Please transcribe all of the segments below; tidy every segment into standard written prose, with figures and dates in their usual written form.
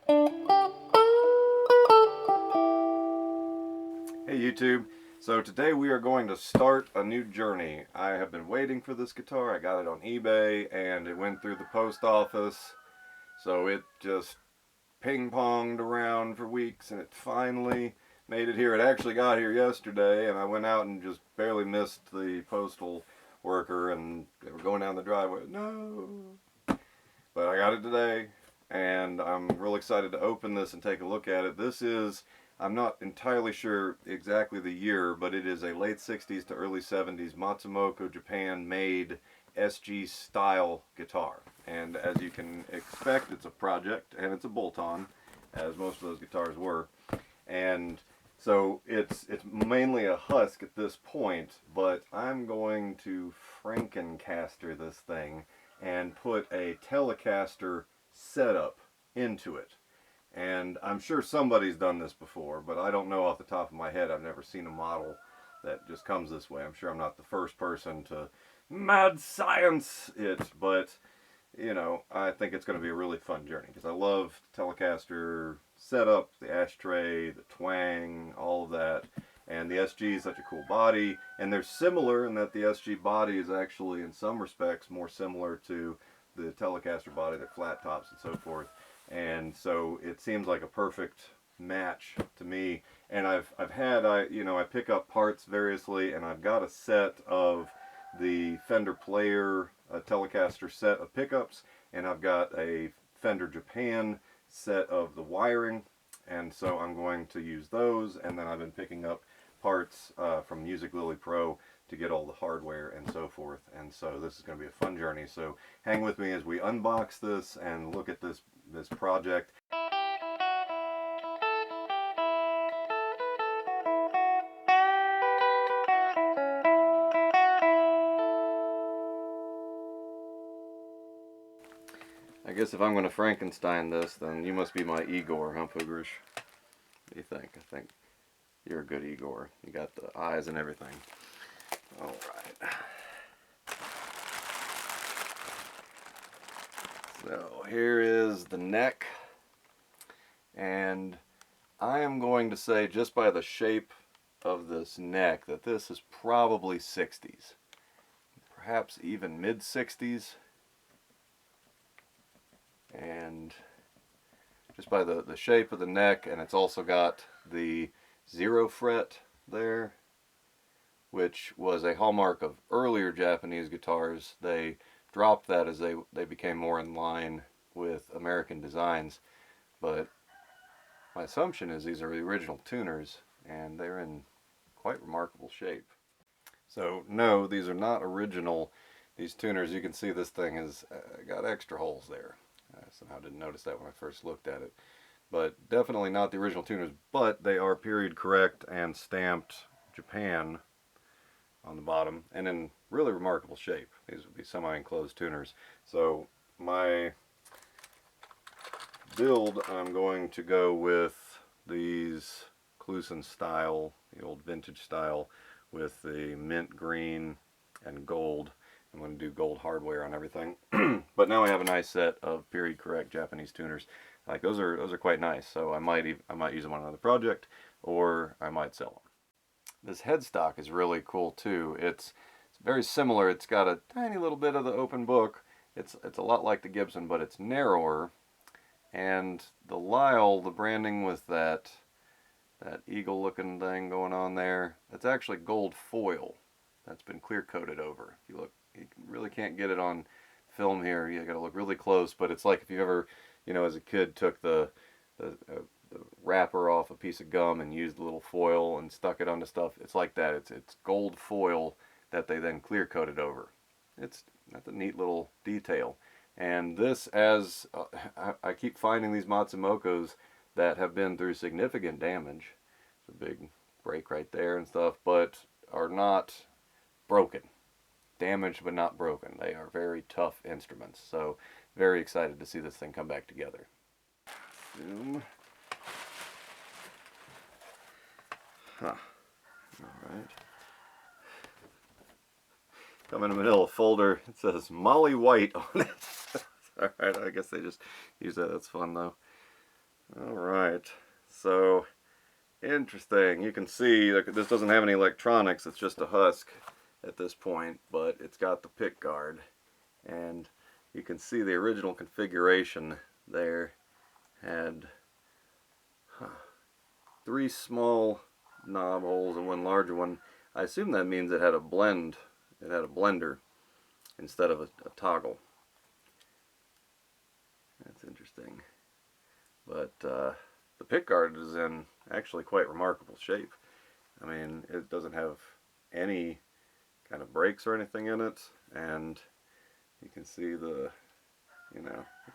Hey YouTube, so today we are going to start a new journey. I have been waiting for this guitar. I got it on eBay and it went through the post office, so it just ping-ponged around for weeks and it finally made it here. It actually got here yesterday and I went out and just barely missed the postal worker and they were going down the driveway. No! But I got it today and I'm real excited to open this and take a look at it. This is, I'm not entirely sure exactly the year, but it is a late 60s to early 70s Matsumoku Japan made SG Style guitar. And as you can expect, it's a project and it's a bolt-on, as most of those guitars were. And so it's mainly a husk at this point, but I'm going to Frankencaster this thing and put a Telecaster setup into it. And I'm sure somebody's done this before, but I don't know off the top of my head. I've never seen a model that just comes this way. I'm sure I'm not the first person to mad science it, but you know, I think it's going to be a really fun journey because I love Telecaster setup, the ashtray, the twang, all of that. And the SG is such a cool body, and they're similar in that the SG body is actually in some respects more similar to the Telecaster body, they're flat tops and so forth. And so it seems like a perfect match to me. And I pick up parts variously, and I've got a set of the Fender Player Telecaster set of pickups, and I've got a Fender Japan set of the wiring, and so I'm going to use those. And then I've been picking up parts from Music Lily Pro to get all the hardware and so forth. And so this is going to be a fun journey. So hang with me as we unbox this and look at this project. I guess if I'm going to Frankenstein this, then you must be my Igor, huh, Poogerish? What do you think? I think you're a good Igor. You got the eyes and everything. All right. So here is the neck, and I am going to say just by the shape of this neck that this is probably 60s, perhaps even mid 60s, and just by the shape of the neck. And it's also got the 0 fret there, which was a hallmark of earlier Japanese guitars. They dropped that as they became more in line with American designs, but my assumption is these are the original tuners and they're in quite remarkable shape. So no, these are not original. These tuners, you can see this thing has got extra holes there. I somehow didn't notice that when I first looked at it, but definitely not the original tuners, but they are period correct and stamped Japan on the bottom and in really remarkable shape. These would be semi-enclosed tuners. So my build, I'm going to go with these Kluson style, the old vintage style, with the mint green and gold. I'm going to do gold hardware on everything. But now I have a nice set of period correct Japanese tuners. Like those are quite nice. So I might use them on another project, or I might sell them. This headstock is really cool too. It's very similar. It's got a tiny little bit of the open book. It's a lot like the Gibson, but it's narrower. And the Lyle, the branding with that eagle looking thing going on there, that's actually gold foil that's been clear coated over. If you look, you really can't get it on film here. You gotta look really close, but it's like if you ever, you know, as a kid took the wrapper off a piece of gum and used a little foil and stuck it onto stuff. It's like that. It's gold foil that they then clear coated over. That's a neat little detail. And this, as I keep finding these Matsumokus that have been through significant damage. It's a big break right there and stuff, but are not broken. Damaged but not broken. They are very tough instruments. So very excited to see this thing come back together. Zoom. Huh. Alright. Come in a manila folder. It says Molly White on it. Alright, I guess they just use that. That's fun though. Alright, so interesting. You can see that this doesn't have any electronics, it's just a husk at this point, but it's got the pick guard. And you can see the original configuration there had 3 small knob holes and 1 larger one. I assume that means it had a blender instead of a toggle. That's interesting. But the pickguard is in actually quite remarkable shape. I mean, it doesn't have any kind of breaks or anything in it, and you can see the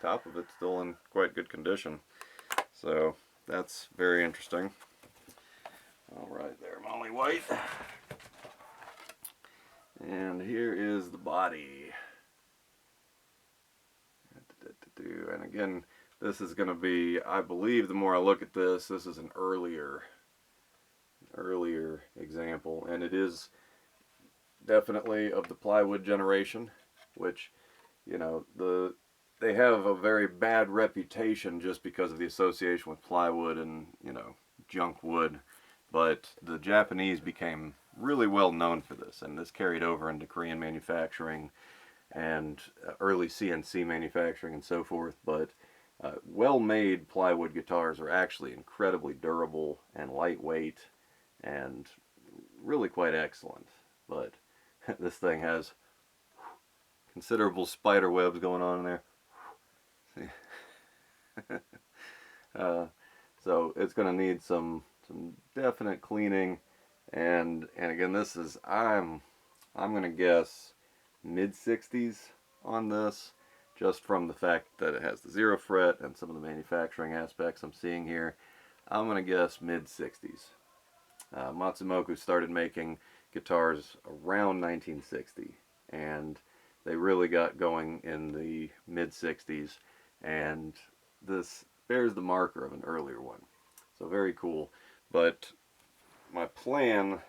top of it's still in quite good condition. So that's very interesting. All right there, Molly White. And here is the body. And again, this is going to be, I believe, the more I look at this, this is an earlier example, and it is definitely of the plywood generation, which, you know, they have a very bad reputation just because of the association with plywood and, you know, junk wood. But the Japanese became really well known for this, and this carried over into Korean manufacturing and early CNC manufacturing and so forth. But well-made plywood guitars are actually incredibly durable and lightweight and really quite excellent. But this thing has considerable spider webs going on in there. So it's going to need some definite cleaning, and again, this is, I'm going to guess mid-60s on this, just from the fact that it has the 0 fret and some of the manufacturing aspects I'm seeing here. I'm going to guess mid-60s. Matsumoku started making guitars around 1960, and they really got going in the mid-60s, and this bears the marker of an earlier one. So very cool. But my plan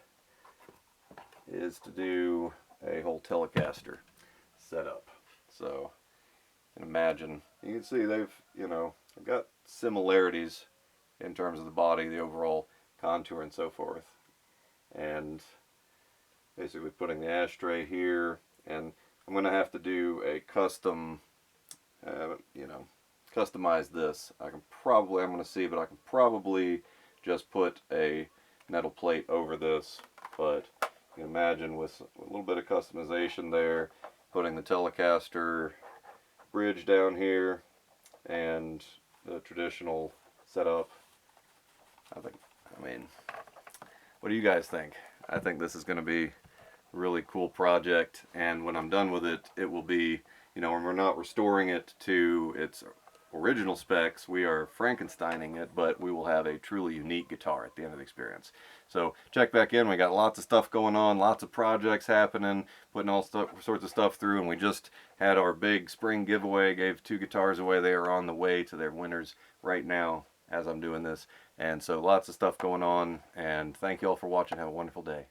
is to do a whole Telecaster setup. So you can imagine, you can see they've got similarities in terms of the body, the overall contour and so forth. And basically putting the ashtray here, and I'm going to have to do a custom, customize this. I'm going to see, but I can probably just put a metal plate over this. But you can imagine with a little bit of customization there, putting the Telecaster bridge down here and the traditional setup. I mean, what do you guys think? I think this is going to be a really cool project, and when I'm done with it, it will be, we're not restoring it to its original specs, we are Frankensteining it, but we will have a truly unique guitar at the end of the experience. So check back in. We got lots of stuff going on, lots of projects happening, putting all sorts of stuff through, and we just had our big spring giveaway, gave 2 guitars away. They are on the way to their winners right now as I'm doing this. And so lots of stuff going on, and thank you all for watching. Have a wonderful day.